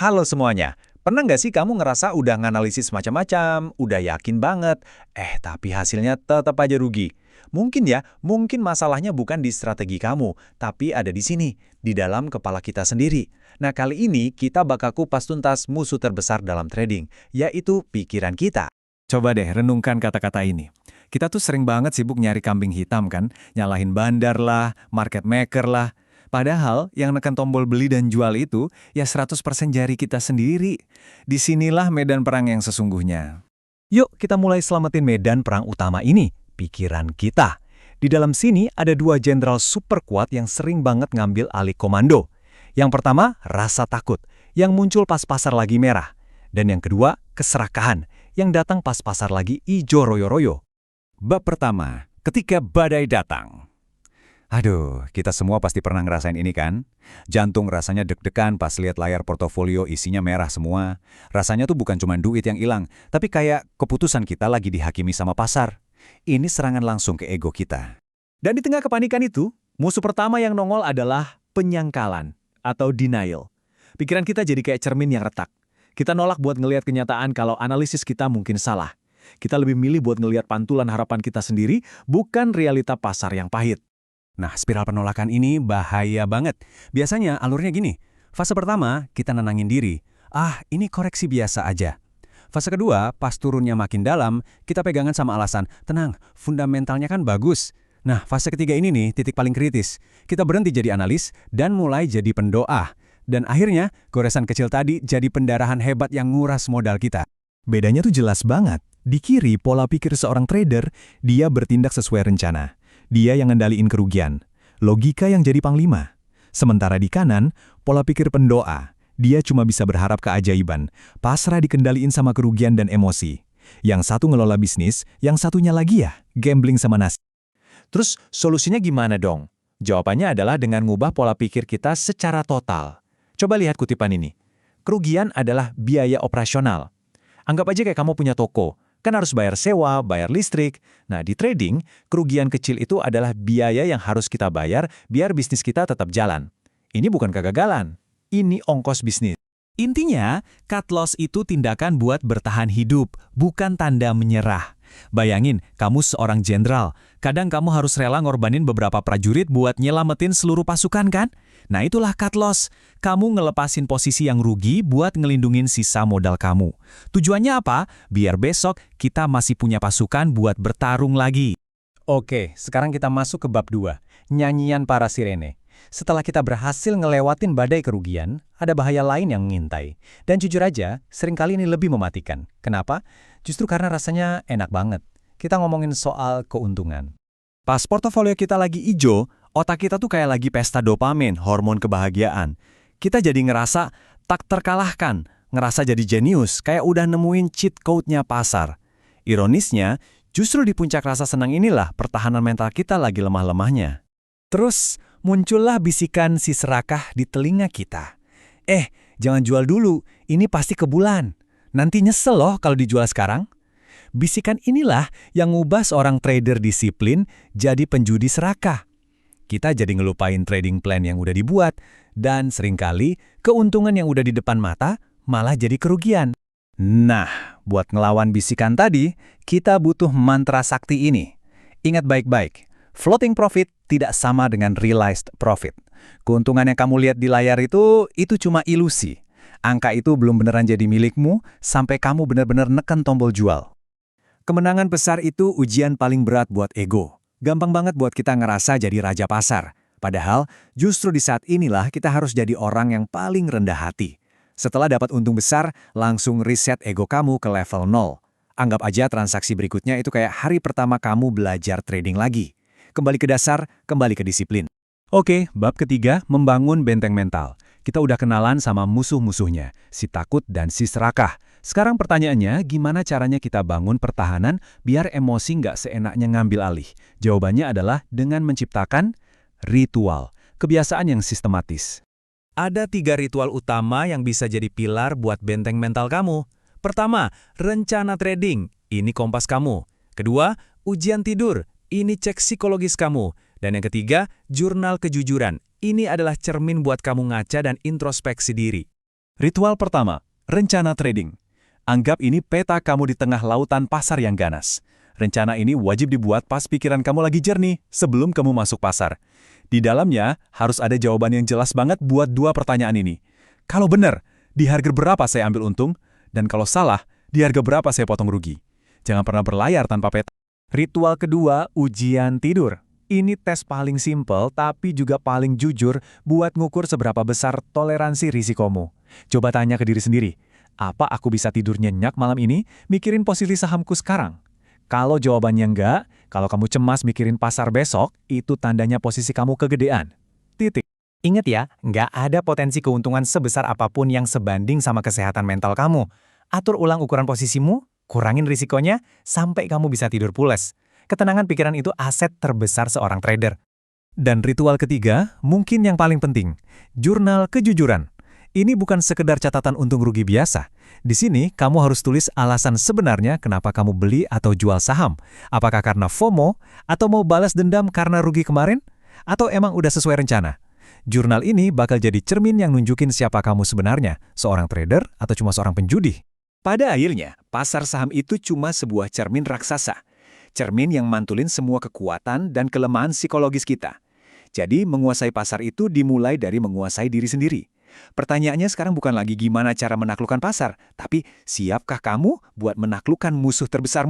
Halo semuanya. Pernah nggak sih kamu ngerasa udah nganalisis macam-macam, udah yakin banget, tapi hasilnya tetap aja rugi? Mungkin ya, mungkin masalahnya bukan di strategi kamu, tapi ada di sini, di dalam kepala kita sendiri. Nah, kali ini kita bakal kupas tuntas musuh terbesar dalam trading, yaitu pikiran kita. Coba deh renungkan kata-kata ini. Kita tuh sering banget sibuk nyari kambing hitam kan, nyalahin bandar lah, market maker lah. Padahal yang neken tombol beli dan jual itu ya 100% jari kita sendiri. Disinilah medan perang yang sesungguhnya. Yuk kita mulai selamatin medan perang utama ini, pikiran kita. Di dalam sini ada dua jenderal super kuat yang sering banget ngambil alih komando. Yang pertama, rasa takut, yang muncul pas pasar lagi merah. Dan yang kedua, keserakahan, yang datang pas pasar lagi ijo royo-royo. Bab pertama, ketika badai datang. Aduh, kita semua pasti pernah ngerasain ini kan? Jantung rasanya deg-degan pas lihat layar portofolio isinya merah semua. Rasanya tuh bukan cuma duit yang hilang, tapi kayak keputusan kita lagi dihakimi sama pasar. Ini serangan langsung ke ego kita. Dan di tengah kepanikan itu, musuh pertama yang nongol adalah penyangkalan atau denial. Pikiran kita jadi kayak cermin yang retak. Kita nolak buat ngelihat kenyataan kalau analisis kita mungkin salah. Kita lebih milih buat ngelihat pantulan harapan kita sendiri, bukan realita pasar yang pahit. Nah, spiral penolakan ini bahaya banget. Biasanya alurnya gini. Fase pertama, kita nenangin diri. Ini koreksi biasa aja. Fase kedua, pas turunnya makin dalam, kita pegangan sama alasan, tenang, fundamentalnya kan bagus. Nah, fase ketiga ini nih, titik paling kritis. Kita berhenti jadi analis dan mulai jadi pendoa. Dan akhirnya, goresan kecil tadi jadi pendarahan hebat yang nguras modal kita. Bedanya tuh jelas banget. Di kiri, pola pikir seorang trader, dia bertindak sesuai rencana. Dia yang ngendaliin kerugian. Logika yang jadi panglima. Sementara di kanan, pola pikir pendoa. Dia cuma bisa berharap keajaiban. Pasrah dikendaliin sama kerugian dan emosi. Yang satu ngelola bisnis, yang satunya lagi ya, gambling sama nasib. Terus solusinya gimana dong? Jawabannya adalah dengan ngubah pola pikir kita secara total. Coba lihat kutipan ini. Kerugian adalah biaya operasional. Anggap aja kayak kamu punya toko. Kan harus bayar sewa, bayar listrik. Nah, di trading, kerugian kecil itu adalah biaya yang harus kita bayar biar bisnis kita tetap jalan. Ini bukan kegagalan. Ini ongkos bisnis. Intinya, cut loss itu tindakan buat bertahan hidup, bukan tanda menyerah. Bayangin, kamu seorang jenderal. Kadang kamu harus rela ngorbanin beberapa prajurit buat nyelamatin seluruh pasukan kan? Nah itulah cut loss. Kamu ngelepasin posisi yang rugi buat ngelindungin sisa modal kamu. Tujuannya apa? Biar besok kita masih punya pasukan buat bertarung lagi. Oke, sekarang kita masuk ke bab 2. Nyanyian para sirene. Setelah kita berhasil ngelewatin badai kerugian, ada bahaya lain yang mengintai. Dan jujur aja, seringkali ini lebih mematikan. Kenapa? Justru karena rasanya enak banget. Kita ngomongin soal keuntungan. Pas portofolio kita lagi ijo, otak kita tuh kayak lagi pesta dopamin, hormon kebahagiaan. Kita jadi ngerasa tak terkalahkan, ngerasa jadi jenius, kayak udah nemuin cheat code-nya pasar. Ironisnya, justru di puncak rasa senang inilah pertahanan mental kita lagi lemah-lemahnya. Terus muncullah bisikan si serakah di telinga kita. Jangan jual dulu, ini pasti ke bulan. Nanti nyesel loh kalau dijual sekarang. Bisikan inilah yang ngubah seorang trader disiplin jadi penjudi serakah. Kita jadi ngelupain trading plan yang udah dibuat, dan seringkali keuntungan yang udah di depan mata malah jadi kerugian. Nah, buat ngelawan bisikan tadi, kita butuh mantra sakti ini. Ingat baik-baik, floating profit tidak sama dengan realized profit. Keuntungan yang kamu lihat di layar itu cuma ilusi. Angka itu belum beneran jadi milikmu sampai kamu benar-benar neken tombol jual. Kemenangan besar itu ujian paling berat buat ego. Gampang banget buat kita ngerasa jadi raja pasar. Padahal justru di saat inilah kita harus jadi orang yang paling rendah hati. Setelah dapat untung besar, langsung reset ego kamu ke level 0. Anggap aja transaksi berikutnya itu kayak hari pertama kamu belajar trading lagi. Kembali ke dasar, kembali ke disiplin. Oke, bab ketiga, membangun benteng mental. Kita udah kenalan sama musuh-musuhnya, si takut dan si serakah. Sekarang pertanyaannya, gimana caranya kita bangun pertahanan biar emosi nggak seenaknya ngambil alih? Jawabannya adalah dengan menciptakan ritual, kebiasaan yang sistematis. Ada 3 ritual utama yang bisa jadi pilar buat benteng mental kamu. Pertama, rencana trading. Ini kompas kamu. Kedua, ujian tidur. Ini cek psikologis kamu. Dan yang ketiga, jurnal kejujuran. Ini adalah cermin buat kamu ngaca dan introspeksi diri. Ritual pertama, rencana trading. Anggap ini peta kamu di tengah lautan pasar yang ganas. Rencana ini wajib dibuat pas pikiran kamu lagi jernih sebelum kamu masuk pasar. Di dalamnya harus ada jawaban yang jelas banget buat dua pertanyaan ini. Kalau benar, di harga berapa saya ambil untung? Dan kalau salah, di harga berapa saya potong rugi? Jangan pernah berlayar tanpa peta. Ritual kedua, ujian tidur. Ini tes paling simpel tapi juga paling jujur buat ngukur seberapa besar toleransi risikomu. Coba tanya ke diri sendiri, apa aku bisa tidur nyenyak malam ini? Mikirin posisi sahamku sekarang. Kalau jawabannya enggak, kalau kamu cemas mikirin pasar besok, itu tandanya posisi kamu kegedean. Titik. Ingat ya, nggak ada potensi keuntungan sebesar apapun yang sebanding sama kesehatan mental kamu. Atur ulang ukuran posisimu, kurangin risikonya, sampai kamu bisa tidur pules. Ketenangan pikiran itu aset terbesar seorang trader. Dan ritual ketiga, mungkin yang paling penting, jurnal kejujuran. Ini bukan sekedar catatan untung rugi biasa. Di sini, kamu harus tulis alasan sebenarnya kenapa kamu beli atau jual saham. Apakah karena FOMO, atau mau balas dendam karena rugi kemarin? Atau emang udah sesuai rencana? Jurnal ini bakal jadi cermin yang nunjukin siapa kamu sebenarnya, seorang trader atau cuma seorang penjudi. Pada akhirnya, pasar saham itu cuma sebuah cermin raksasa. Cermin yang mantulin semua kekuatan dan kelemahan psikologis kita. Jadi, menguasai pasar itu dimulai dari menguasai diri sendiri. Pertanyaannya sekarang bukan lagi gimana cara menaklukkan pasar, tapi siapkah kamu buat menaklukkan musuh terbesarmu?